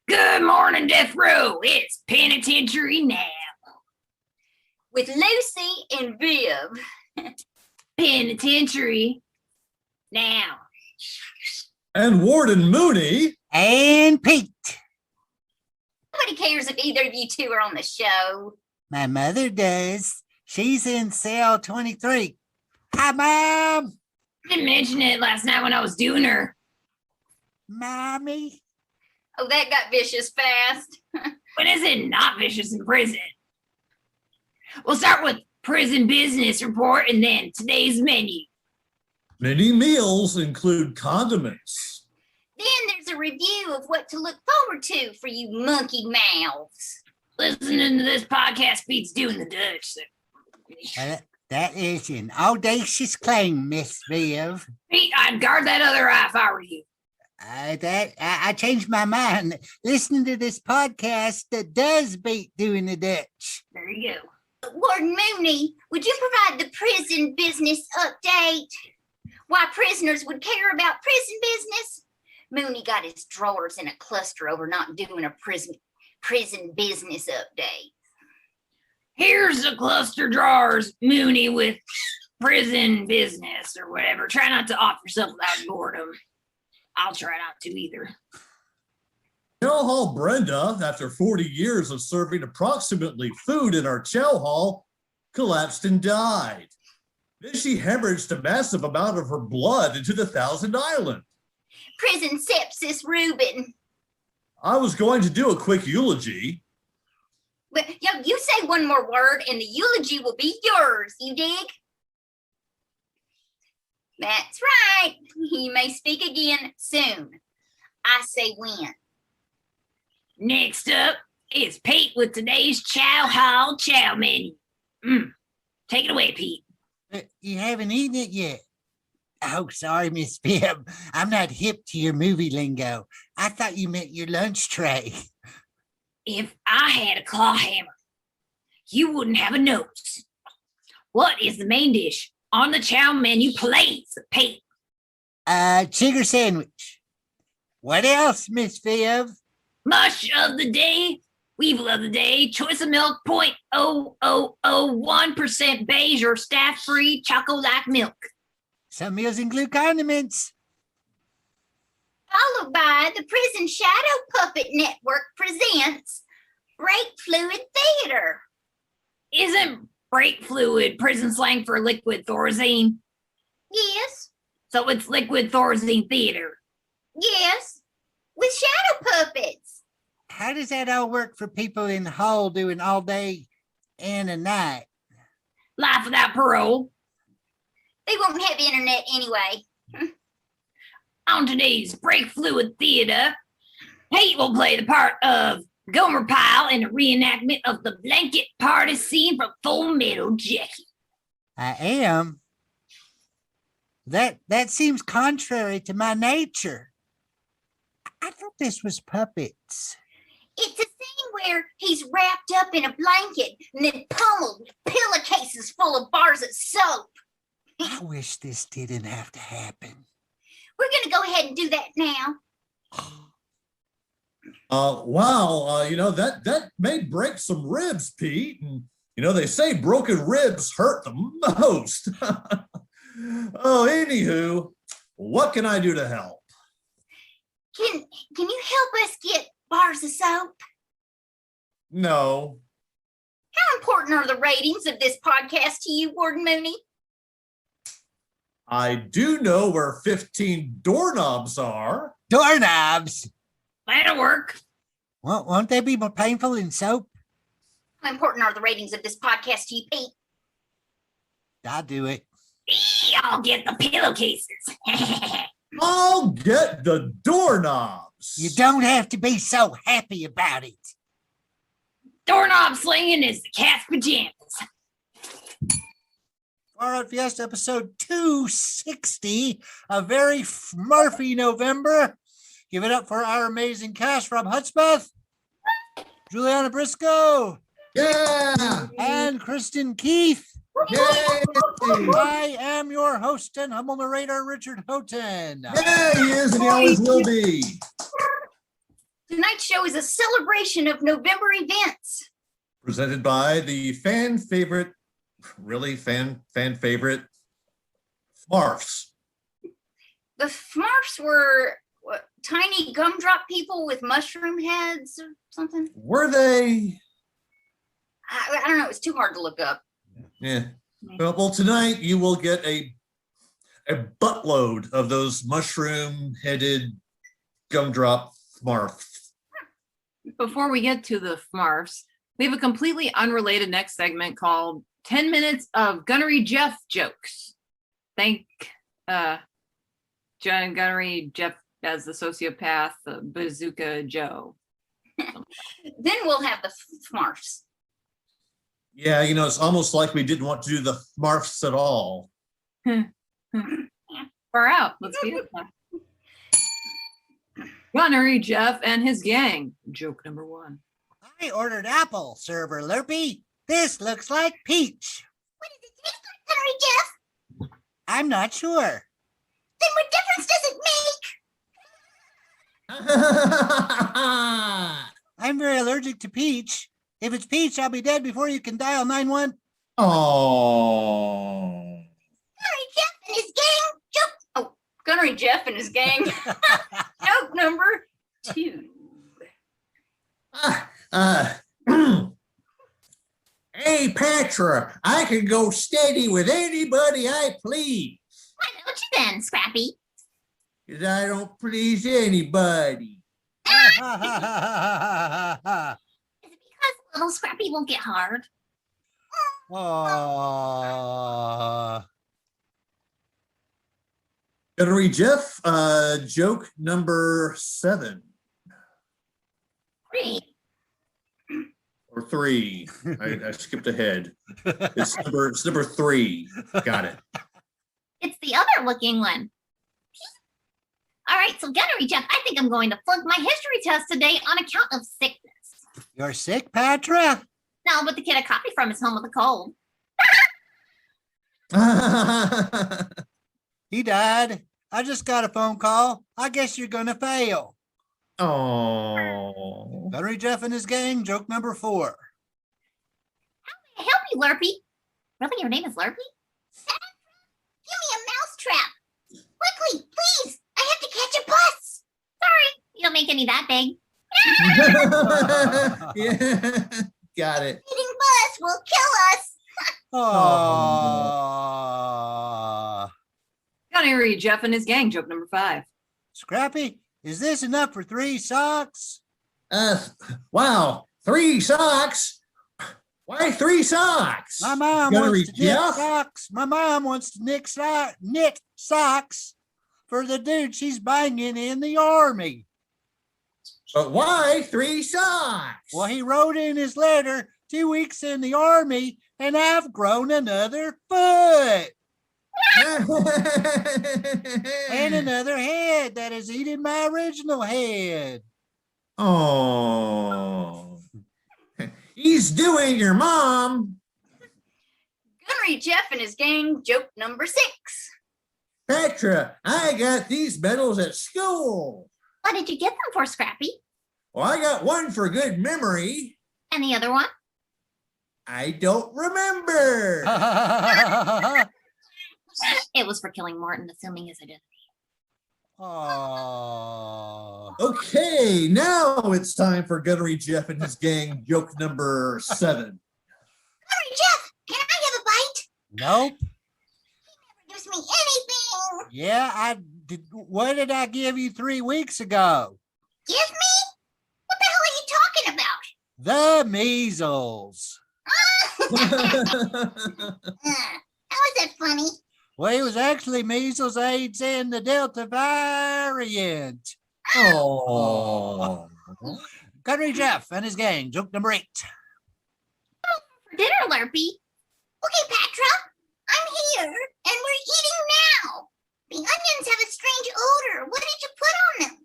Good morning, Death Row. It's penitentiary now. With Lucy and Viv. Penitentiary now. And Warden Mooney. And Pete. Nobody cares if either of you two are on the show. My mother does. She's in cell 23. Hi, Mom. I didn't mention it last night when I was doing her. Mommy. Oh, that got vicious fast. When is it not vicious in prison? We'll start with prison business report and then today's menu. Many meals include condiments. Then there's a review of what to look forward to for you monkey mouths. Listening to this podcast beats doing the Dutch. That is an audacious claim, Miss Viv. Pete, I'd guard that other eye if I were you. I changed my mind. Listening to this podcast that does beat doing the Dutch. There you go. Warden Mooney, would you provide the prison business update? Why prisoners would care about prison business? Mooney got his drawers in a cluster over not doing a prison business update. Here's the cluster drawers, Mooney, with prison business or whatever. Try not to off yourself without boredom. I'll try not to either. Chow Hall Brenda, after 40 years of serving approximately food in our chow hall, collapsed and died. Then she hemorrhaged a massive amount of her blood into the Thousand Island. Prison sepsis, Reuben. I was going to do a quick eulogy. But you say one more word and the eulogy will be yours, you dig? That's right. You may speak again soon. I say when. Next up is Pete with today's Chow Hall Chow menu. Take it away, Pete. You haven't eaten it yet. Oh, sorry, Miss Viv. I'm not hip to your movie lingo. I thought you meant your lunch tray. If I had a claw hammer, you wouldn't have a nose. What is the main dish on the chow menu, please, Pete? Chigger sandwich. What else, Miss Viv? Mush of the day, weevil of the day, choice of milk, 0.0001% beige or staff-free chocolate milk. Some meals include condiments. Followed by the Prison Shadow Puppet Network presents Brake Fluid Theater. Isn't brake fluid prison slang for liquid thorazine? Yes, So it's liquid thorazine theater. yes, with shadow puppets. How does that all work for people in the hall doing all day and a night? Life without parole. They won't have internet anyway. On today's brake fluid theater, Pete will play the part of Gomer Pyle in a reenactment of the blanket party scene from Full Metal Jacket. I am. That seems contrary to my nature. I thought this was puppets. It's a scene where he's wrapped up in a blanket and then pummeled with pillowcases full of bars of soap. I wish this didn't have to happen. We're going to go ahead and do that now. Wow, that may break some ribs, Pete. And, they say broken ribs hurt the most. Oh, anywho, what can I do to help? Can you help us get bars of soap? No. How important are the ratings of this podcast to you, Warden Mooney? I do know where 15 doorknobs are. Doorknobs. That'll work. Won't they be more painful than soap? How important are the ratings of this podcast to you, Pete? I'll do it. I'll get the pillowcases. I'll get the doorknobs. You don't have to be so happy about it. Doorknob slinging is the cat's pajamas. All right, Fiesta episode 260, a very Fmarfy November. Give it up for our amazing cast, Robb Hudspeth, JuliAnna Briscoe, Yeah. and Kristin Keith. Yay. I am your host and humble narrator, Richard Houghton. Yeah, he is, and he always will be. Tonight's show is a celebration of November events. Presented by the fan favorite Fmarfs. The Fmarfs were tiny gumdrop people with mushroom heads or something. Were they? I don't know. It was too hard to look up. Yeah. Well, tonight you will get a buttload of those mushroom-headed gumdrop Fmarfs. Before we get to the Fmarfs, we have a completely unrelated next segment called 10 Minutes of Gunnery Jeff Jokes. Thank John Gunnery Jeff as the sociopath, Bazooka Joe. Then we'll have the Fmarfs. Yeah, it's almost like we didn't want to do the Fmarfs at all. Far out. Let's be it. Gunnery Jeff and his gang. Joke number 1. I ordered apple, server Lurpy. This looks like peach. What does it taste like, Gunnery Jeff? I'm not sure. Then what difference does it make? I'm very allergic to peach. If it's peach, I'll be dead before you can dial 911. Oh. Gunnery Jeff and his gang. Gunnery Jeff and his gang. Joke number 2. Hey, Patra, I can go steady with anybody I please. Why don't you then, Scrappy? Because I don't please anybody. Is it because little Scrappy won't get hard? Gunnery Jeff, joke number 7. Great. Or 3. I skipped ahead. It's number 3. Got it. It's the other looking one. All right, so Gunnery Jeff, I think I'm going to flunk my history test today on account of sickness. You're sick, Patra? No, but the kid I copied from is home with a cold. He died. I just got a phone call. I guess you're gonna fail. Oh. Gunnery Jeff and his gang, joke number 4. How may I help you, Lurpy? Really, your name is Lurpy? Give me a mousetrap. Quickly, please. I have to catch a bus. Sorry, you don't make any that big. Yeah, got it. Eating bus will kill us. Oh. Gunnery Jeff and his gang. Joke number 5. Scrappy, is this enough for 3 socks? Wow, 3 socks? Why 3 socks? My mom Gunnery wants to knit Jeff? socks. My mom wants to knit socks for the dude she's banging in the army. But why 3 socks? Well, he wrote in his letter, 2 weeks in the army, and I've grown another foot and another head that is eating my original head. Oh. He's doing your mom. Gunnery Jeff and his gang, joke number 6. Petra, I got these medals at school. What did you get them for, Scrappy? Well, I got one for good memory. And the other one? I don't remember. It was for killing Martin, assuming his identity. Oh. Okay, now it's time for Gunnery Jeff and his gang, joke number 7. Gunnery Jeff, can I have a bite? Nope. Gives me anything. Yeah, I did. What did I give you 3 weeks ago? Give me? What the hell are you talking about? The measles. How is that funny? Well, it was actually measles, AIDS, and the Delta variant. Oh. Gunnery Jeff and his gang, joke number 8. For dinner, Lurpy. Okay, Patra, I'm here, and we're eating now. The onions have a strange odor. What did you put on them?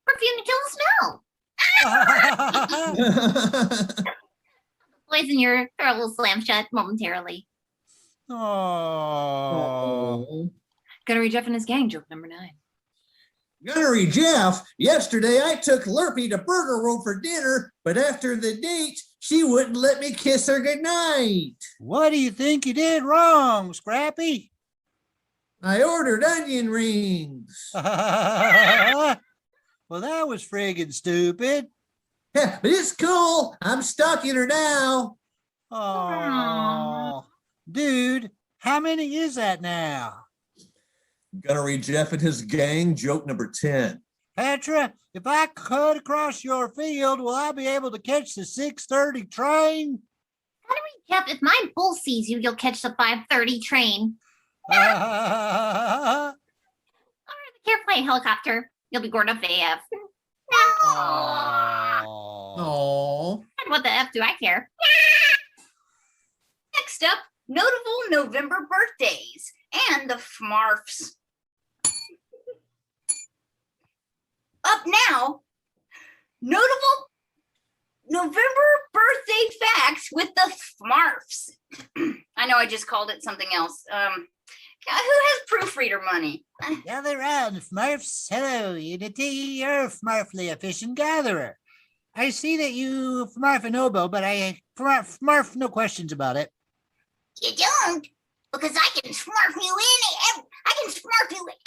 Perfume to kill the smell. Poison your throat will slam shut momentarily. Oh. Gunnery Jeff and his gang. Joke number 9. Gunnery Jeff, yesterday I took Lurpy to Burger World for dinner, but after the date, she wouldn't let me kiss her goodnight. What do you think you did wrong, Scrappy? I ordered onion rings. Well, that was friggin' stupid. Yeah, but it's cool. I'm stalking her now. Oh, dude, how many is that now? Gunnery Jeff and his gang, joke number 10. Petra, if I cut across your field, will I be able to catch the 6:30 train? Jeff, if my bull sees you, you'll catch the 5:30 train. Or the airplane helicopter. You'll be going up AF. Oh. What the F do I care? Next up, notable November birthdays and the Fmarfs. Up now, notable November birthday facts with the Fmarfs. I know I just called it something else. Who has proofreader money? Gather round, Fmarfs. Hello, Unity. You're Fmarfly, a fishing gatherer. I see that you Fmarf an oboe, but I Fmarf no questions about it. You don't? Because I can smurf you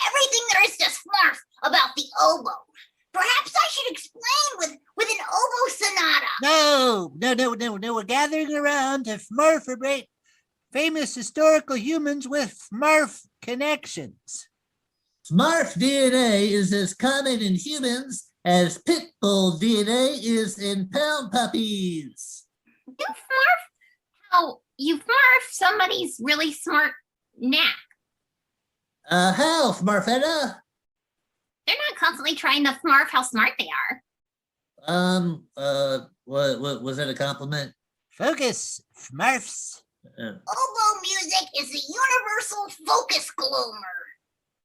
everything there is to smurf about the oboe. Perhaps I should explain with an oboe sonata. No. We're gathering around to Fmarfabate famous historical humans with Fmarf connections. Fmarf DNA is as common in humans as Pickle DNA is in pound puppies. You Fmarf how you Fmarf somebody's really smart knack. How, Fmarfetta? They're not constantly trying to Fmarf how smart they are. What was that a compliment? Focus, Fmarfs. Oboe music is a universal focus gloomer.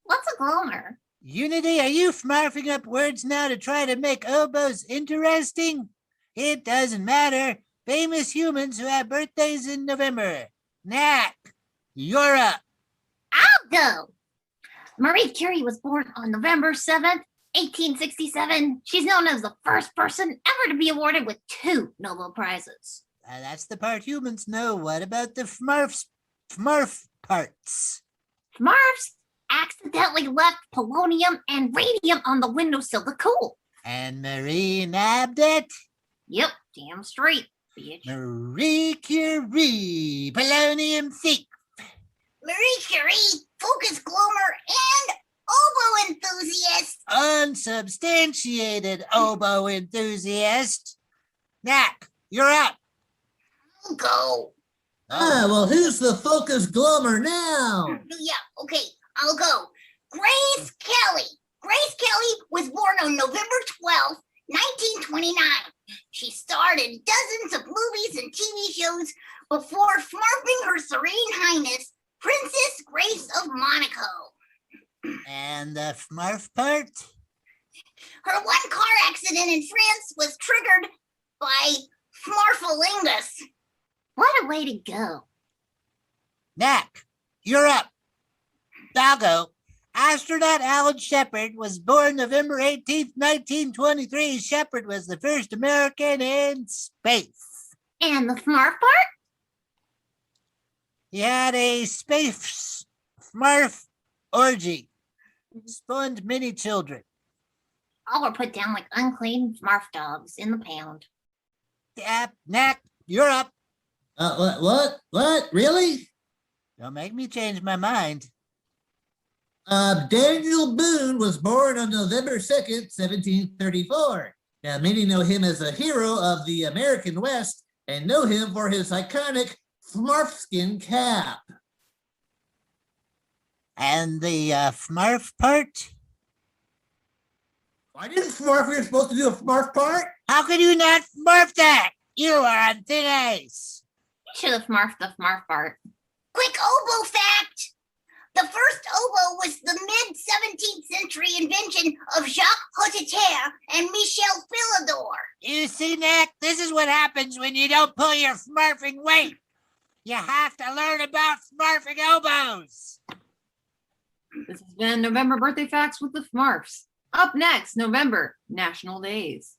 What's a gloomer? Unity, are you Fmarfing up words now to try to make oboes interesting? It doesn't matter. Famous humans who have birthdays in November. Knack, you're up. I'll go. Marie Curie was born on November 7th, 1867. She's known as the first person ever to be awarded with 2 Nobel Prizes. That's the part humans know. What about the Fmarf parts? Fmarfs accidentally left polonium and radium on the windowsill to cool. And Marie nabbed it? Yep, damn straight, bitch. Marie Curie, polonium thief. Marie Curie, focus gloomer, and oboe enthusiast. Unsubstantiated oboe enthusiast. Knack, you're up. I'll go. Well, who's the focus glummer now? Yeah, okay, I'll go. Grace Kelly. Grace Kelly was born on November 12th, 1929. She starred in dozens of movies and TV shows before Fmarfing Her Serene Highness, Princess Grace of Monaco. And the Fmarf part? Her one car accident in France was triggered by Fmarfalingus. What a way to go. Knack, you're up. I'll go. Astronaut Alan Shepard was born November 18th, 1923. Shepard was the first American in space. And the Fmarf part? He had a space Fmarf orgy. Spawned many children. All were put down like unclean Fmarf dogs in the pound. Yep, Knack, you're up. What? Really? Don't make me change my mind. Daniel Boone was born on November 2nd, 1734. Now, many know him as a hero of the American West and know him for his iconic Fmarfskin cap. And the Fmarf part? Why didn't Fmarfy supposed to do a Fmarf part? How could you not Fmarf that? You are on thin ice. You should have Fmarfed the Fmarf part. Quick oboe fact! The first oboe was the mid-17th century invention of Jacques Houghton and Michel Philidor. You see, Knack, this is what happens when you don't pull your Fmarfing weight. You have to learn about Fmarfing oboes. This has been November Birthday Facts with the Fmarfs. Up next, November, National Days.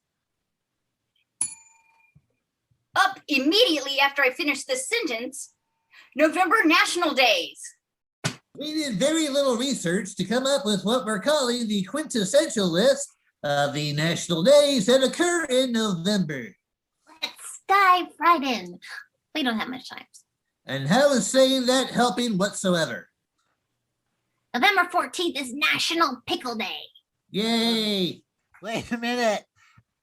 Up immediately after I finish this sentence, November National Days. We did very little research to come up with what we're calling the quintessential list of the national days that occur in November. Let's dive right in. We don't have much time. And how is saying that helping whatsoever? November 14th is National Pickle Day. Yay! Wait a minute.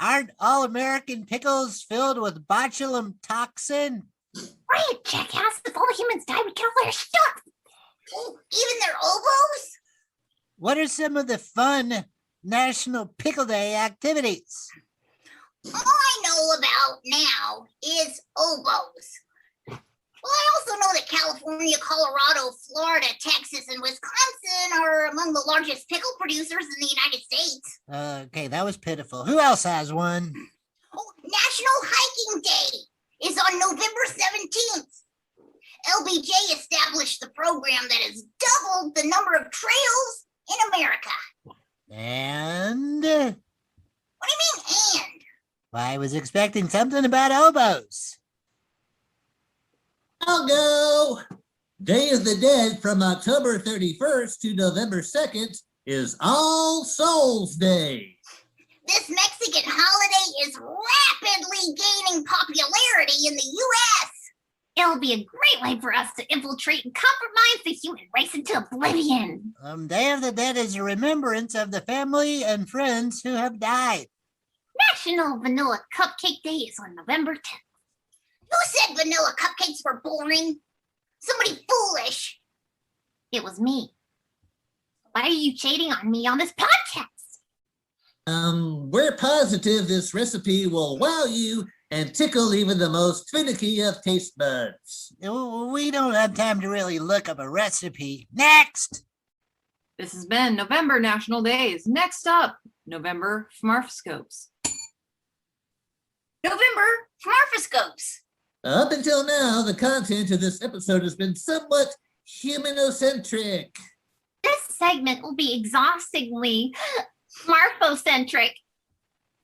Aren't all American pickles filled with botulinum toxin? Right, jackass. If all the humans die, we get all their stuff. Oh, even their oboes? What are some of the fun National Pickle Day activities? All I know about now is oboes. Well, I also know that California, Colorado, Florida, Texas, and Wisconsin are among the largest pickle producers in the United States. Okay, that was pitiful. Who else has one? Oh, National Hiking Day is on November 17th. LBJ established the program that has doubled the number of trails in America. And What do you mean, and? I was expecting something about elbows. I'll go! Day of the Dead from October 31st to November 2nd is All Souls Day. This Mexican holiday is rapidly gaining popularity in the U.S. It'll be a great way for us to infiltrate and compromise the human race into oblivion. Day of the Dead is a remembrance of the family and friends who have died. National Vanilla Cupcake Day is on November 10th. Who said vanilla cupcakes were boring? Somebody foolish. It was me. Why are you cheating on me on this podcast? We're positive this recipe will wow you and tickle even the most finicky of taste buds. We don't have time to really look up a recipe. Next! This has been November National Days. Next up, November Fmarfscopes. November Fmarfoscopes. Up until now, the content of this episode has been somewhat humanocentric. This segment will be exhaustingly Marfocentric.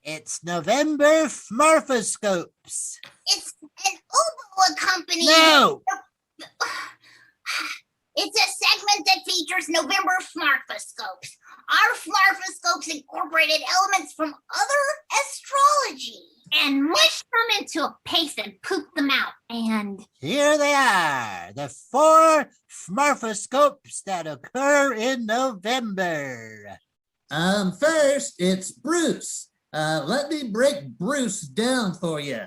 It's November Fmarfoscopes. It's an oboe company. No! It's a segment that features November Fmarfoscopes. Our Fmarfoscopes incorporated elements from other astrology. And mush them into a paste and poop them out. And Here they are, the 4 Fmarfoscopes that occur in November. First, it's Bruce. Let me break Bruce down for you.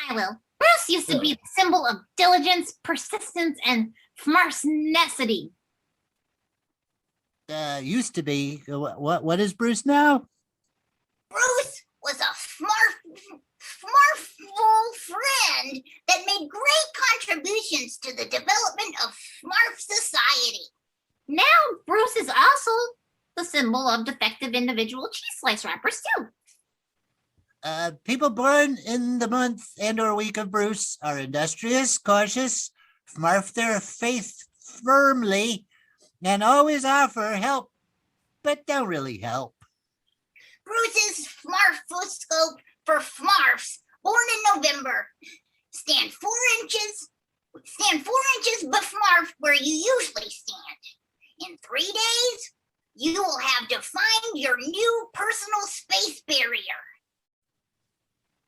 I will. Bruce used to be the symbol of diligence, persistence, and Fmarfnessity. Used to be. What is Bruce now? Bruce was a Fmarful friend that made great contributions to the development of Fmarf society. Now, Bruce is also the symbol of defective individual cheese slice wrappers, too. People born in the month and or week of Bruce are industrious, cautious, Fmarf their faith firmly, and always offer help, but don't really help. Bruce's Fmarfoscope for Fmarfs, born in November. Stand 4 inches befmarf where you usually stand. In 3 days, you will have defined your new personal space barrier.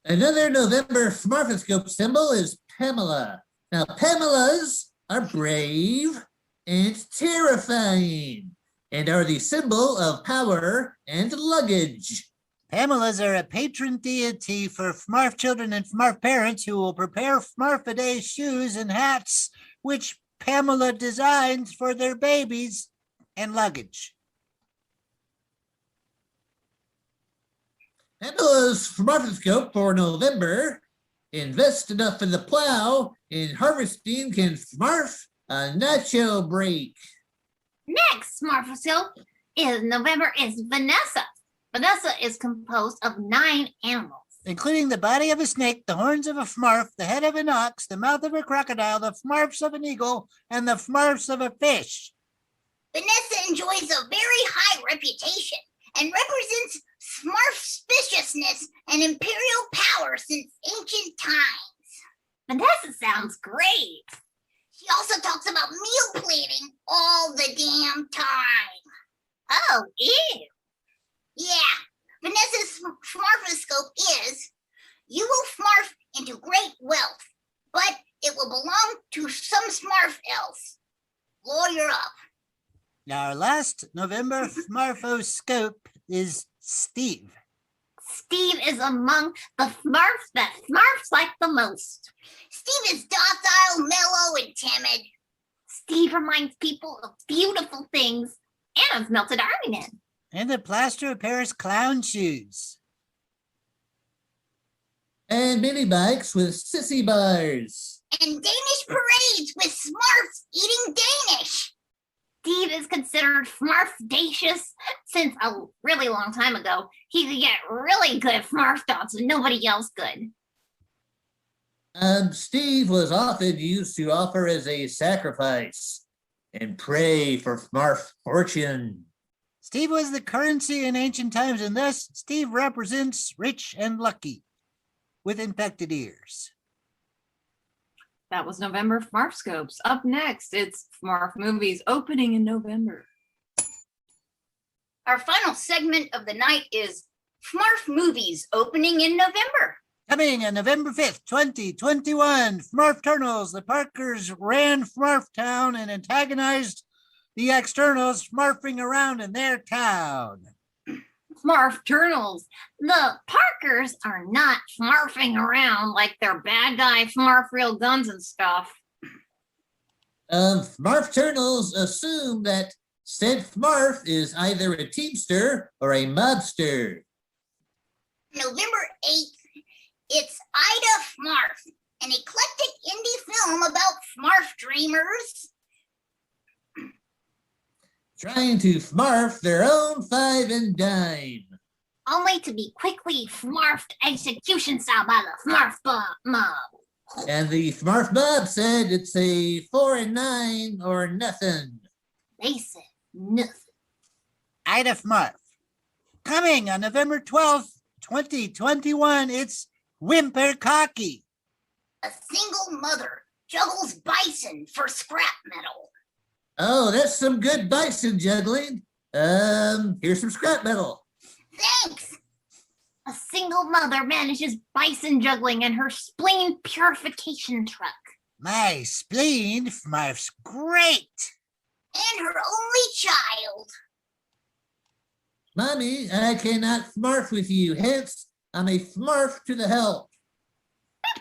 Another November Fmarfoscope symbol is Pamela. Now, Pamelas are brave and terrifying and are the symbol of power and luggage. Pamelas are a patron deity for Fmarf children and Fmarf parents who will prepare Fmarf-a-day shoes and hats, which Pamela designs for their babies and luggage. Pamela's Fmarfoscope for November. Invest enough in the plow, and harvesting can Fmarf a nacho break. Next Marfoscope is November is Vanessa. Vanessa is composed of 9 animals. Including the body of a snake, the horns of a Fmarf, the head of an ox, the mouth of a crocodile, the Fmarfs of an eagle, and the Fmarfs of a fish. Vanessa enjoys a very high reputation and represents Smurf-spiciousness and imperial power since ancient times. Vanessa sounds great. She also talks about meal planning all the damn time. Oh, ew. Yeah, Vanessa's Fmarfoscope is, you will Fmarf into great wealth, but it will belong to some Smurf else. Lawyer up. Our last November Fmarfoscope is Steve. Steve is among the Smurfs that Smurfs like the most. Steve is docile, mellow, and timid. Steve reminds people of beautiful things and of melted army men. And the plaster of Paris clown shoes. And mini bikes with sissy bars. And Danish parades with Smurfs eating Danish. Steve is considered Smurfdacious since a really long time ago. He could get really good Smurf thoughts and nobody else could. Steve was often used to offer as a sacrifice and pray for Fmarf fortune. Steve was the currency in ancient times, and thus Steve represents rich and lucky with infected ears. That was November Fmarfscopes. Up next, it's Fmarf Movies opening in November. Our final segment of the night is Fmarf Movies opening in November. Coming on November 5th, 2021, Fmarfternals. The Parkers ran Fmarftown and antagonized the externals Fmarfing around in their town. Fmarfternals. The Parkers are not Fmarfing around like they're bad guy Fmarf real guns and stuff. Fmarfternals assume that said Fmarf is either a teamster or a mobster. November 8th, it's Ida Fmarf, an eclectic indie film about Fmarf dreamers. Trying to Fmarf their own five and dime. Only to be quickly Fmarfed execution style by the Fmarf mob. And the Fmarf mob said it's a 4 and 9 or nothing. They said nothing. Ida Fmarf. Coming on November 12th, 2021, it's Whimper Cocky. A single mother juggles bison for scrap metal. Oh, that's some good bison juggling. Here's some scrap metal. Thanks. A single mother manages bison juggling in her spleen purification truck. My spleen, Fmarf's great. And her only child. Mommy, I cannot Fmarf with you, hence I'm a Fmarf to the help.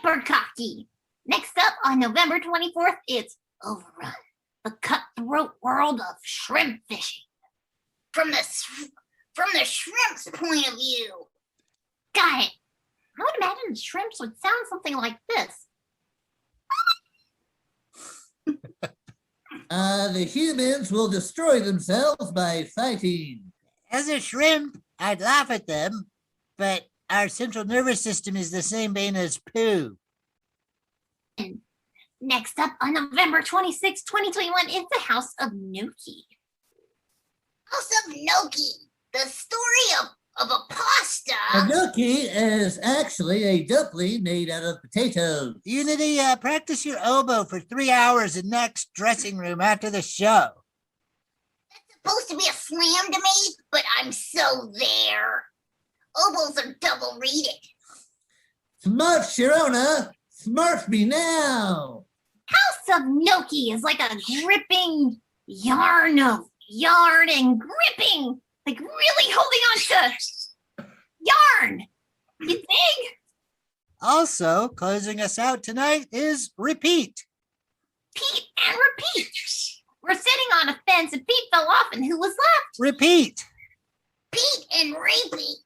Cocky. Next up on November 24th, it's Overrun, the cutthroat world of shrimp fishing. From the shrimp's point of view. Got it. I would imagine the shrimps would sound something like this. The humans will destroy themselves by fighting. As a shrimp, I'd laugh at them, but our central nervous system is the same vein as poo. And next up on November 26, 2021, is the House of Noki. House of Noki, the story of a pasta. A gnocchi is actually a dumpling made out of potatoes. Unity, practice your oboe for 3 hours in next dressing room after the show. Supposed to be a slam to me, but I'm so there. Oboes are double readed. Smurf Sharona, Smurf me now. House of Noki is like a dripping yarn of yarn and gripping, like really holding on to yarn. You think? Also, closing us out tonight is Repeat. Pete and repeat. We're sitting on a fence and Pete fell off and who was left? Repeat. Pete and repeat.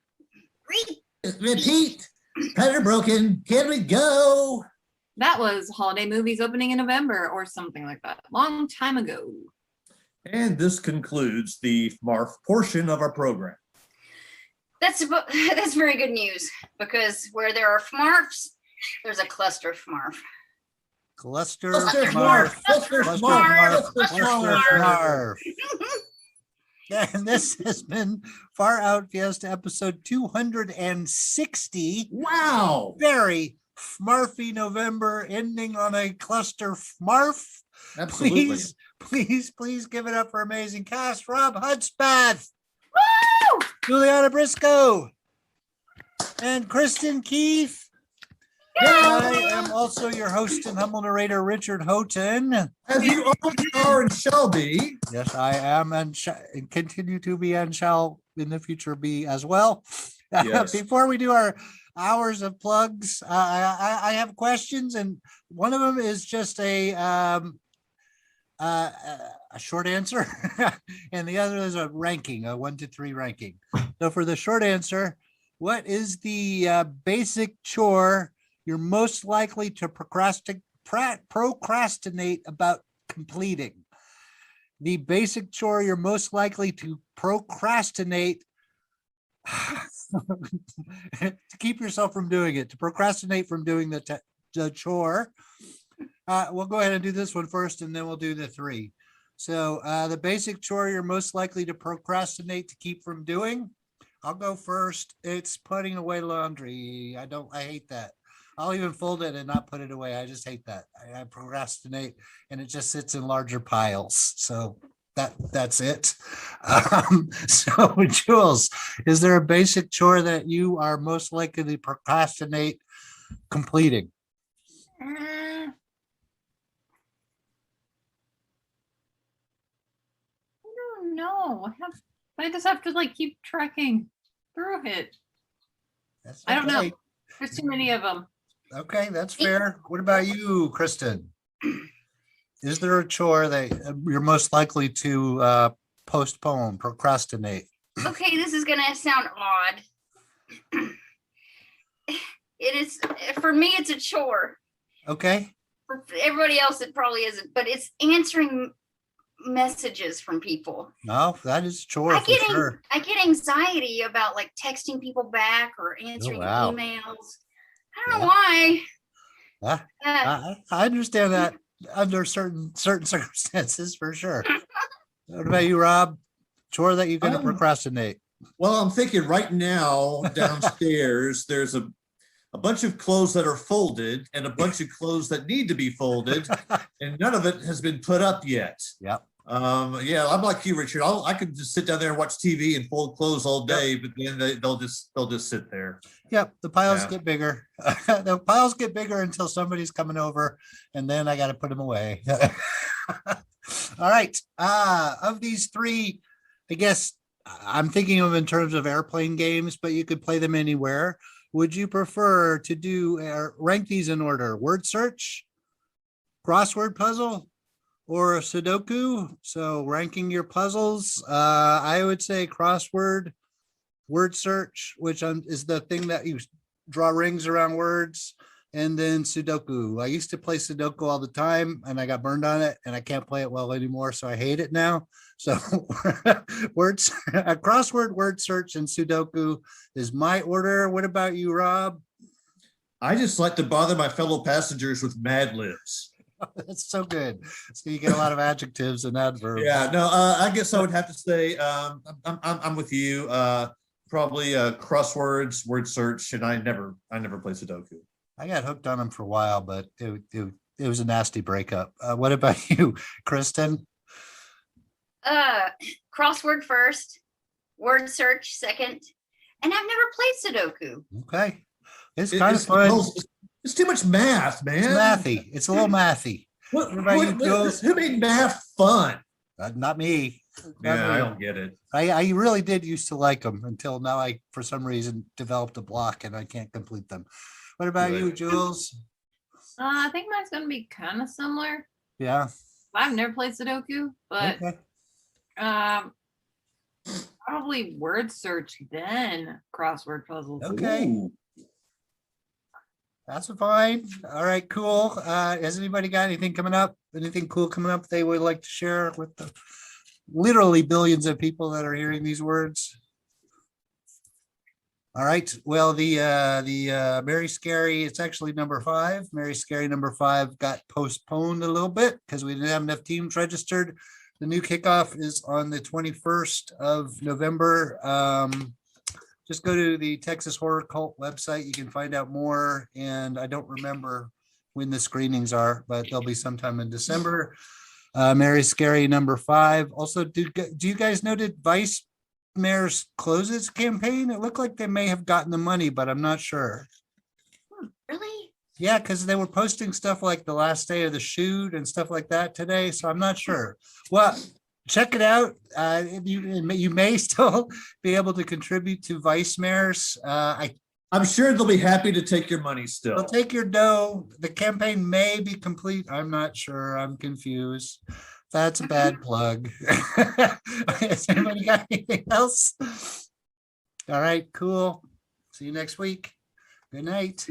Repeat. Cutter broken. Can we go? That was holiday movies opening in November or something like that. Long time ago. And this concludes the Fmarf portion of our program. That's very good news, because where there are Fmarfs, there's a cluster Fmarf. Cluster Cluster Fmarf. Fmarf. Cluster Cluster Fmarf. Fmarf. Cluster Cluster Fmarf. Fmarf. And this has been Far Out Fiesta episode 260. Wow. Very Fmarfy November, ending on a cluster Fmarf. Absolutely. Please give it up for amazing cast. Robb Hudspeth, Woo! JuliAnna Briscoe, and Kristin Keith. I am also your host and humble narrator, Richard Houghton. As you always are and shall be. Yes, I am and continue to be and shall in the future be as well. Yes. Before we do our hours of plugs, I have questions, and one of them is just a short answer, and the other is a ranking, a 1 to 3 ranking. So for the short answer, what is the basic chore you're most likely to procrastinate about completing? The basic chore you're most likely to procrastinate to keep yourself from doing it, to procrastinate from doing the chore. We'll go ahead and do this one first, and then we'll do the 3. So the basic chore you're most likely to procrastinate to keep from doing. I'll go first. It's putting away laundry. I hate that. I'll even fold it and not put it away. I just hate that. I procrastinate, and it just sits in larger piles. So that's it. So Jules, is there a basic chore that you are most likely to procrastinate completing? I don't know. I just have to like keep tracking through it. That's I don't know. okay. There's too many of them. Okay, that's fair. What about you, Kristin? Is there a chore that you're most likely to postpone, procrastinate? Okay, this is gonna sound odd. It is, for me, it's a chore. Okay. For everybody else, it probably isn't, but it's answering messages from people. No, that is a chore for sure. I get anxiety about like texting people back or answering wow. emails. I don't know why. I understand that under certain circumstances for sure. What about you, Robb? Chore that you're going to procrastinate? Well, I'm thinking right now downstairs, there's a bunch of clothes that are folded and a bunch of clothes that need to be folded, and none of it has been put up yet. Yep. Yeah, I'm like you, Richard. I could just sit down there and watch TV and fold clothes all day, but then they'll just sit there. Yep, the piles get bigger. The piles get bigger until somebody's coming over, and then I got to put them away. All right. Of these 3, I guess I'm thinking of in terms of airplane games, but you could play them anywhere. Would you prefer to do rank these in order? Word search, crossword puzzle, or Sudoku? So ranking your puzzles, I would say crossword, word search, which is the thing that you draw rings around words, and then Sudoku. I used to play Sudoku all the time, and I got burned on it, and I can't play it well anymore, so I hate it now. So crossword, word search, and Sudoku is my order. What about you, Robb? I just like to bother my fellow passengers with Mad Libs. That's so good. So you get a lot of adjectives and adverbs. Yeah, no, I guess I would have to say I'm with you. Probably crosswords, word search, and I never played Sudoku. I got hooked on them for a while, but it was a nasty breakup. What about you, Kristin? Crossword first, word search second, and I've never played Sudoku. Okay, it's kind of fun. It's too much math, man. It's mathy. It's a little mathy. Who made math fun? Not me. Yeah, I don't get it. I really did used to like them until now. I, for some reason, developed a block and I can't complete them. What about you, Jules? I think mine's going to be kind of similar. Yeah. I've never played Sudoku, but Okay. Probably word search, then crossword puzzles. Okay. Ooh. That's fine. All right, cool. Has anybody got anything coming up? Anything cool coming up they would like to share with the literally billions of people that are hearing these words? All right. Well, the Mary Scary, it's actually number 5. Mary Scary number 5 got postponed a little bit because we didn't have enough teams registered. The new kickoff is on the 21st of November. Just go to the Texas Horror Cult website. You can find out more. And I don't remember when the screenings are, but they'll be sometime in December. Mary Scary #5. Also, do you guys know that Vice Mayor's Closes campaign? It looked like they may have gotten the money, but I'm not sure. Really? Yeah, because they were posting stuff like the last day of the shoot and stuff like that today. So I'm not sure. Well, check it out. You may still be able to contribute to Vice Mayors. I'm sure they'll be happy to take your money still. They'll take your dough. The campaign may be complete. I'm not sure. I'm confused. That's a bad plug. Has anybody got anything else? All right, cool. See you next week. Good night.